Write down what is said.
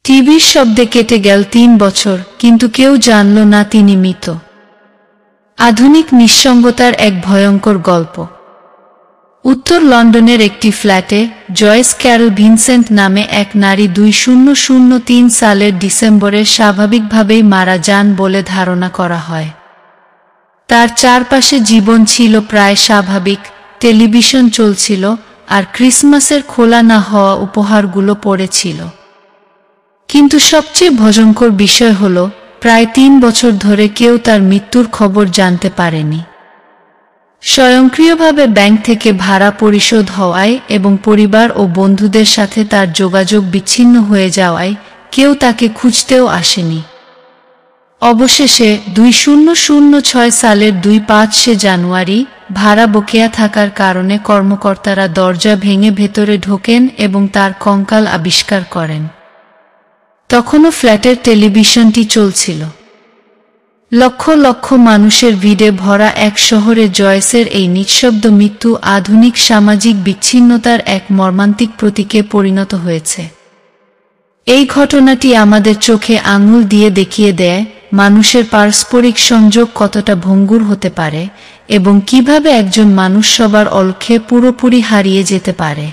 টিভির শব্দে কেটে গেল 3 বছর, কিন্তু কেউ জানল না তিনি মৃত। আধুনিক নিঃসঙ্গতার এক ভয়ঙ্কর গল্প। উত্তর লন্ডনের একটি ফ্ল্যাটে জয়েস ক্যারল ভিনসেন্ট নামে এক নারী 2003 সালের ডিসেম্বরে স্বাভাবিকভাবেই মারা যান বলে ধারণা করা হয়। তার চারপাশে জীবন ছিল প্রায় স্বাভাবিক, টেলিভিশন চলছিল, আর ক্রিসমাসের খোলা না হওয়া উপহারগুলো পড়েছিল। কিন্তু সবচেয়ে ভয়ঙ্কর বিষয় হল, প্রায় 3 বছর ধরে কেউ তার মৃত্যুর খবর জানতে পারেনি। স্বয়ংক্রিয়ভাবে ব্যাংক থেকে ভাড়া পরিশোধ হওয়ায় এবং পরিবার ও বন্ধুদের সাথে তার যোগাযোগ বিচ্ছিন্ন হয়ে যাওয়ায় কেউ তাকে খুঁজতেও আসেনি। অবশেষে 2006 সালের 25 জানুয়ারি ভাড়া বকেয়া থাকার কারণে কর্মকর্তারা দরজা ভেঙে ভেতরে ঢোকেন এবং তার কঙ্কাল আবিষ্কার করেন। তখনও ফ্ল্যাটের টেলিভিশনটি চলছিল। লক্ষ লক্ষ মানুষের ভিড়ে ভরা এক শহরে জয়েসের এই নিঃশব্দ মৃত্যু আধুনিক সামাজিক বিচ্ছিন্নতার এক মর্মান্তিক প্রতীকে পরিণত হয়েছে। এই ঘটনাটি আমাদের চোখে আঙুল দিয়ে দেখিয়ে দেয় মানুষের পারস্পরিক সংযোগ কতটা ভঙ্গুর হতে পারে এবং কিভাবে একজন মানুষ সবার অলক্ষ্যে পুরোপুরি হারিয়ে যেতে পারে।